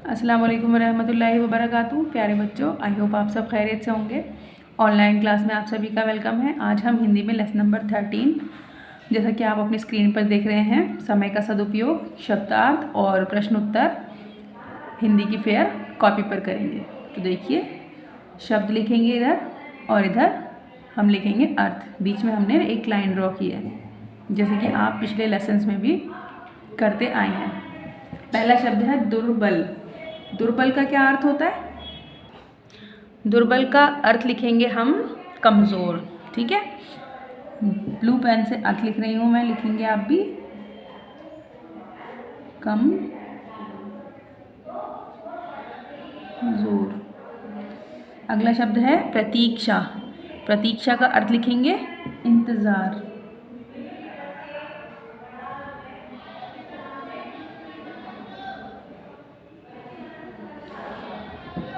अस्सलाम वालेकुम रहमतुल्लाहि व बरकातुहू। प्यारे बच्चों, आई होप आप सब खैरियत से होंगे। ऑनलाइन क्लास में आप सभी का वेलकम है। आज हम हिंदी में लेसन नंबर 13, जैसा कि आप अपनी स्क्रीन पर देख रहे हैं, समय का सदुपयोग, शब्दार्थ और प्रश्न उत्तर हिंदी की फेयर कॉपी पर करेंगे। तो देखिए, शब्द लिखेंगे इधर और इधर हम लिखेंगे अर्थ। बीच में हमने एक लाइन ड्रॉ की है, जैसे कि आप पिछले लेसन्स में भी करते आए हैं। पहला शब्द है दुर्बल। दुर्बल का क्या अर्थ होता है? दुर्बल का अर्थ लिखेंगे हम कमज़ोर। ठीक है, ब्लू पेन से अर्थ लिख रही हूँ मैं, लिखेंगे आप भी। कमज़ोर। अगला शब्द है प्रतीक्षा। प्रतीक्षा का अर्थ लिखेंगे इंतज़ार।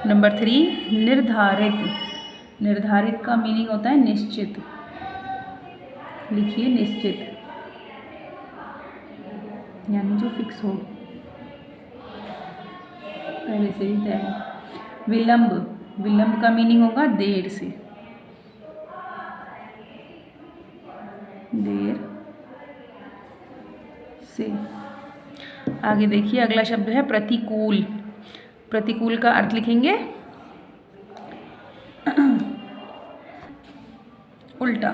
नंबर 3 निर्धारित। निर्धारित का मीनिंग होता है निश्चित। लिखिए निश्चित, यानी जो फिक्स हो, पहले से ही तय हो। विलंब। विलंब का मीनिंग होगा देर से। देर से। आगे देखिए, अगला शब्द है प्रतिकूल। प्रतिकूल का अर्थ लिखेंगे उल्टा।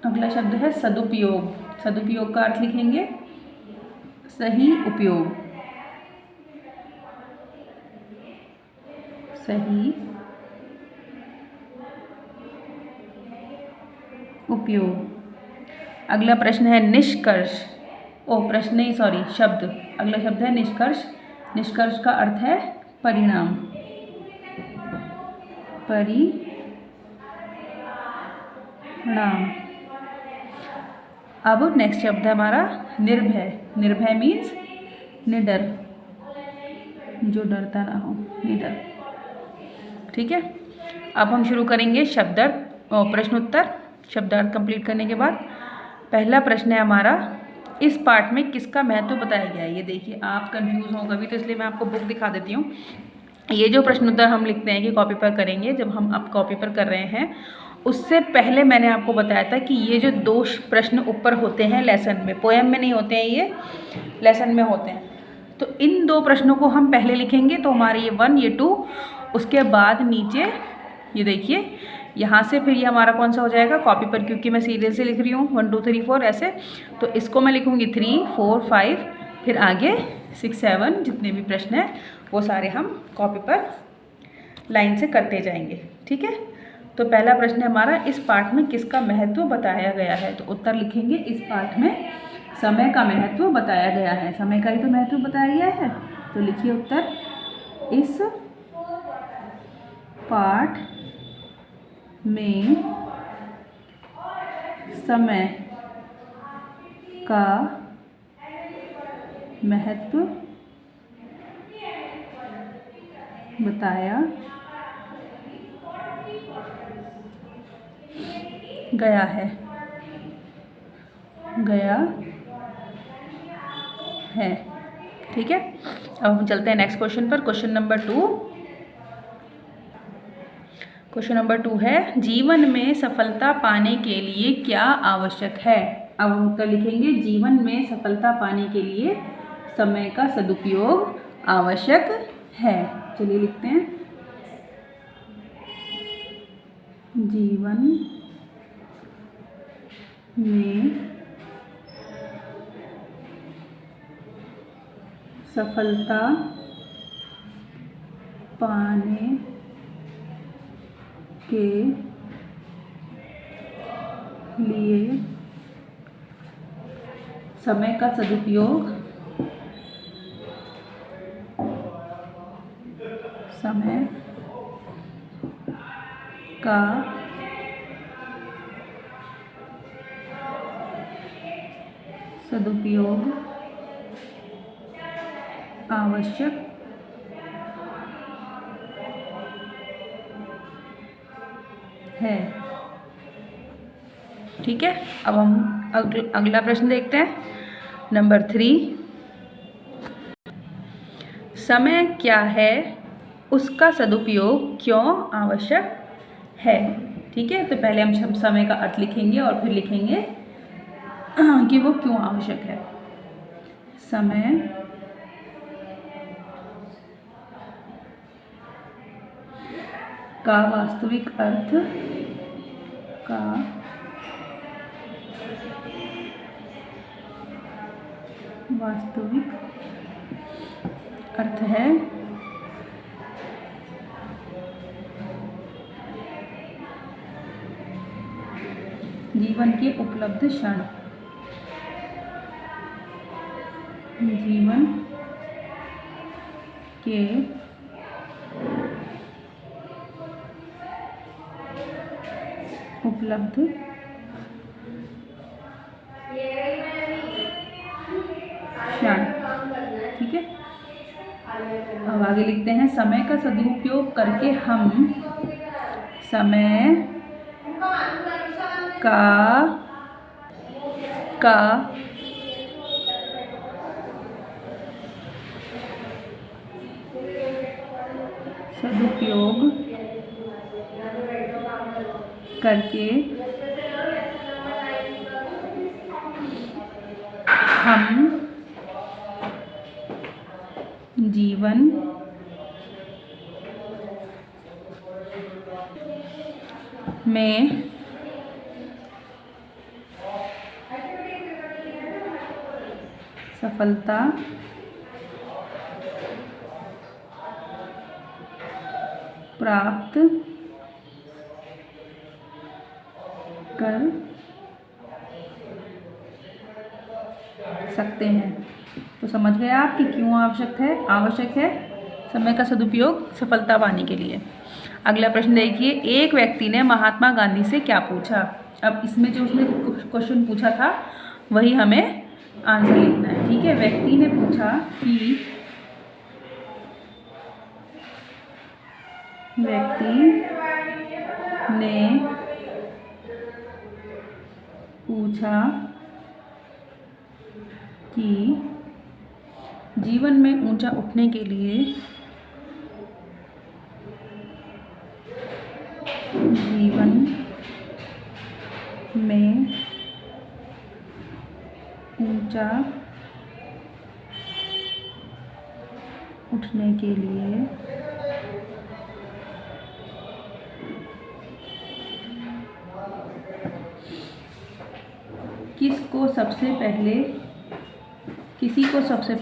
अगला शब्द है सदुपयोग। सदुपयोग का अर्थ लिखेंगे सही उपयोग। सही उपयोग। अगला प्रश्न है निष्कर्ष। प्रश्न नहीं, सॉरी, शब्द। अगला शब्द है निष्कर्ष। निष्कर्ष का अर्थ है परिणाम। परिणाम। अब नेक्स्ट शब्द है हमारा निर्भय। निर्भय मीन्स निडर, जो डरता ना हो, निडर। ठीक है, अब हम शुरू करेंगे शब्दार्थ प्रश्नोत्तर। शब्दार्थ कंप्लीट करने के बाद पहला प्रश्न है हमारा, इस पार्ट में किसका महत्व बताया गया है। ये देखिए, आप कंफ्यूज हो कभी, तो इसलिए मैं आपको बुक दिखा देती हूँ। ये जो प्रश्नोत्तर हम लिखते हैं कि कॉपी पर करेंगे, जब हम अब कॉपी पर कर रहे हैं, उससे पहले मैंने आपको बताया था कि ये जो 2 प्रश्न ऊपर होते हैं लेसन में, पोएम में नहीं होते हैं, ये लेसन में होते हैं। तो इन 2 प्रश्नों को हम पहले लिखेंगे, तो हमारे ये 1, ये 2, उसके बाद नीचे ये देखिए, यहाँ से फिर ये हमारा कौन सा हो जाएगा कॉपी पर, क्योंकि मैं सीरियल से लिख रही हूँ 1 2 3 4 ऐसे। तो इसको मैं लिखूँगी 3 4 5, फिर आगे 6 7, जितने भी प्रश्न हैं वो सारे हम कॉपी पर लाइन से करते जाएंगे। ठीक है, तो पहला प्रश्न है हमारा, इस पाठ में किसका महत्व बताया गया है। तो उत्तर लिखेंगे, इस पाठ में समय का महत्व बताया गया है। समय का ही तो महत्व बताया गया है। तो लिखिए उत्तर, इस पाठ में समय का महत्व बताया गया है। ठीक है, अब हम चलते हैं नेक्स्ट क्वेश्चन पर। Question number 2। क्वेश्चन नंबर 2 है, जीवन में सफलता पाने के लिए क्या आवश्यक है। अब हम उत्तर लिखेंगे, जीवन में सफलता पाने के लिए समय का सदुपयोग आवश्यक है। चलिए लिखते हैं, जीवन में सफलता पाने के लिए समय का सदुपयोग आवश्यक है। ठीक है, अब हम अगला प्रश्न देखते हैं। नंबर 3, समय क्या है, उसका सदुपयोग क्यों आवश्यक है। ठीक है, तो पहले हम समय का अर्थ लिखेंगे और फिर लिखेंगे कि वो क्यों आवश्यक है। समय का वास्तविक अर्थ है जीवन के उपलब्ध क्षण। जीवन के उपलब्ध क्षण। ठीक है, अब आगे लिखते हैं, समय का सदुपयोग करके हम समय का सदुपयोग करके हम जीवन में सफलता प्राप्त कर सकते हैं। तो समझ गए आप कि क्यों आवश्यक है समय का सदुपयोग सफलता पाने के लिए। अगला प्रश्न देखिए, एक व्यक्ति ने महात्मा गांधी से क्या पूछा। अब इसमें जो उसने क्वेश्चन पूछा था वही हमें आंसर लिखना है। ठीक है, व्यक्ति ने पूछा कि जीवन में ऊंचा उठने के लिए किसी को सबसे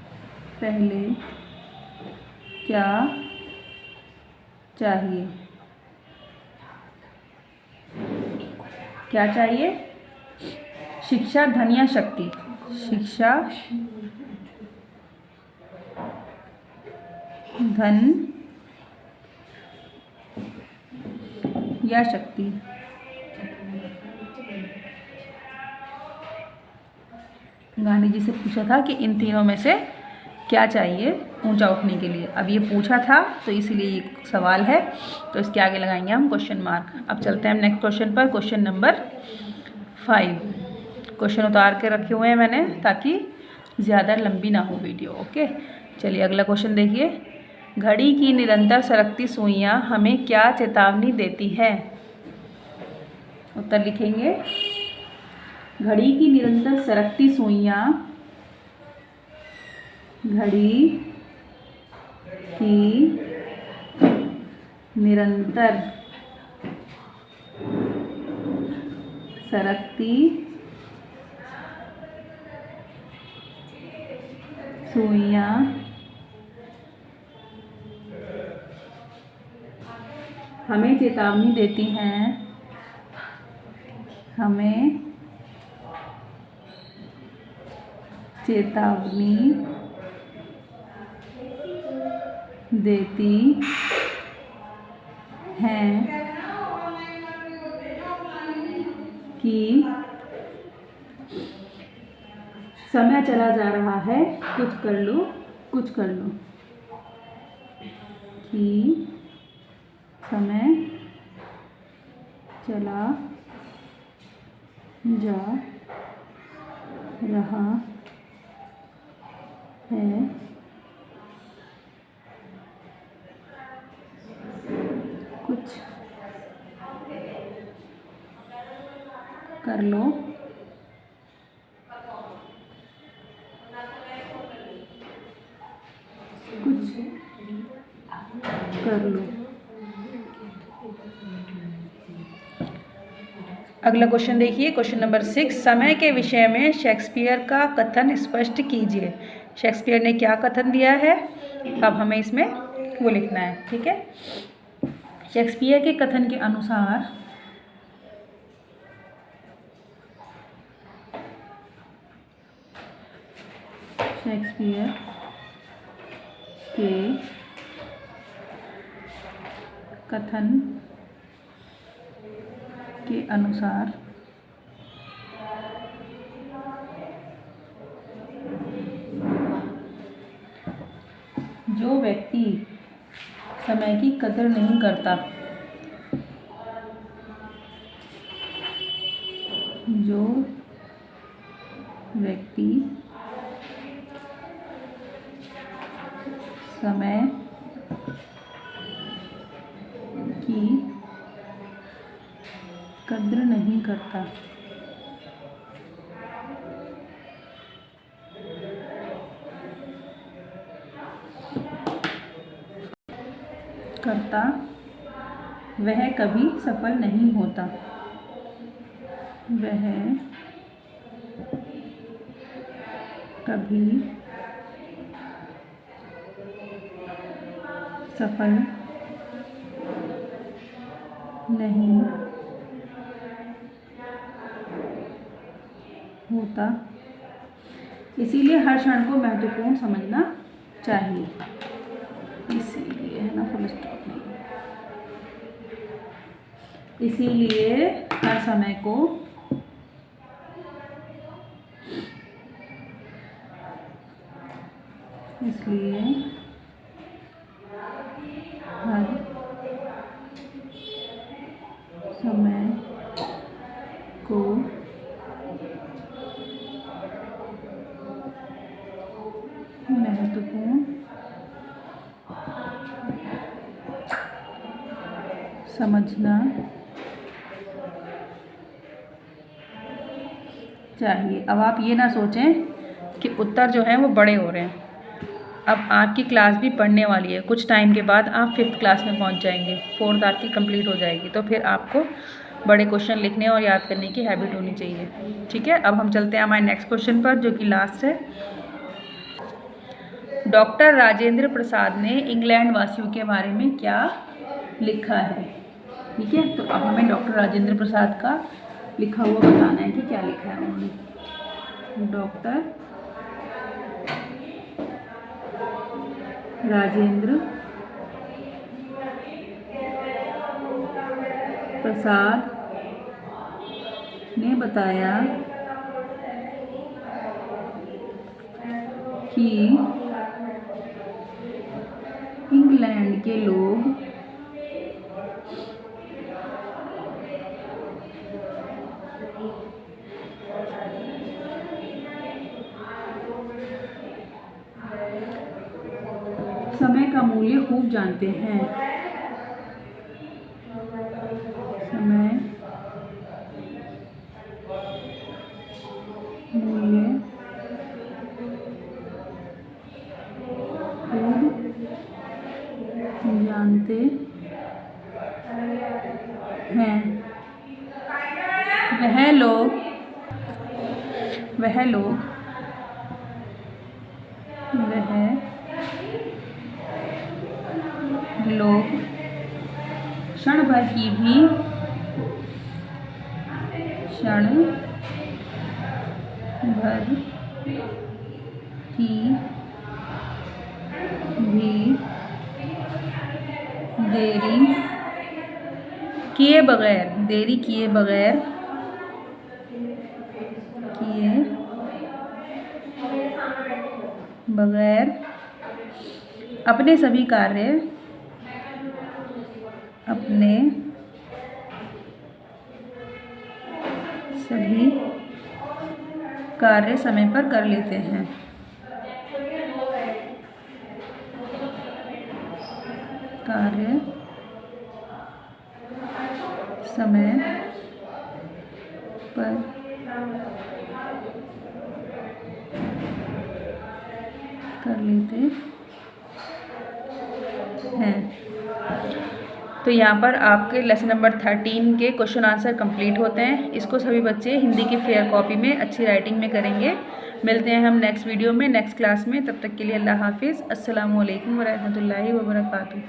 पहले क्या चाहिए। क्या चाहिए? शिक्षा, धन या शक्ति। शिक्षा, धन या शक्ति। गांधी जी से पूछा था कि इन तीनों में से क्या चाहिए ऊंचा उठने के लिए। अब ये पूछा था तो इसीलिए ये सवाल है, तो इसके आगे लगाएंगे हम क्वेश्चन मार्क। अब चलते हैं हम नेक्स्ट क्वेश्चन पर, क्वेश्चन नंबर 5। क्वेश्चन उतार के रखे हुए हैं मैंने ताकि ज़्यादा लंबी ना हो वीडियो। ओके, चलिए अगला क्वेश्चन देखिए। घड़ी की निरंतर सरकती सुइयां हमें क्या चेतावनी देती है। उत्तर लिखेंगे, घड़ी की निरंतर सरकती सुइयां घड़ी की निरंतर सरकती सुइयां हमें चेतावनी देती हैं, हमें चेतावनी देती हैं कि समय चला जा रहा है, कुछ कर लो, कुछ कर लो। कि समय चला जा रहा है, कुछ कर लो, कुछ कर लो। अगला क्वेश्चन देखिए, क्वेश्चन नंबर 6, समय के विषय में शेक्सपियर का कथन स्पष्ट कीजिए। शेक्सपियर ने क्या कथन दिया है, अब हमें इसमें वो लिखना है। ठीक है, शेक्सपियर के कथन के अनुसार शेक्सपियर के कथन के अनुसार जो व्यक्ति समय की कदर नहीं करता, जो व्यक्ति समय की कद्र नहीं करता, वह कभी सफल नहीं होता। वह कभी सफल नहीं होता, इसीलिए हर क्षण को महत्वपूर्ण समझना चाहिए। इसीलिए है ना, फुल स्टॉप नहीं, इसीलिए हर समय को इसलिए हर समय को महत्वपूर्ण समझना चाहिए। अब आप ये ना सोचें कि उत्तर जो हैं वो बड़े हो रहे हैं। अब आपकी क्लास भी पढ़ने वाली है, कुछ टाइम के बाद आप 5th क्लास में पहुंच जाएंगे, 4th आपकी कंप्लीट हो जाएगी, तो फिर आपको बड़े क्वेश्चन लिखने और याद करने की हैबिट होनी चाहिए। ठीक है, अब हम चलते हैं हमारे नेक्स्ट क्वेश्चन पर, जो कि लास्ट है। डॉक्टर राजेंद्र प्रसाद ने इंग्लैंड वासियों के बारे में क्या लिखा है। ठीक है, तो अब हमें डॉक्टर राजेंद्र प्रसाद का लिखा हुआ बताना है कि क्या लिखा है उन्होंने। डॉक्टर राजेंद्र प्रसाद ने बताया कि इंग्लैंड के लोग समय का मूल्य खूब जानते हैं। समय मूल्य खूब जानते हैं। वह लोग क्षण भर की भी देरी किए बगैर किए बगैर अपने सभी कार्य समय पर कर लेते हैं। कार्य समय पर कर लेते हैं। तो यहाँ पर आपके लेसन नंबर 13 के क्वेश्चन आंसर कंप्लीट होते हैं। इसको सभी बच्चे हिंदी की फेयर कॉपी में अच्छी राइटिंग में करेंगे। मिलते हैं हम नेक्स्ट वीडियो में, नेक्स्ट क्लास में। तब तक के लिए अल्लाह हाफिज़। अस्सलामु अलैकुम वरहमतुल्लाहि वबरकातुहू।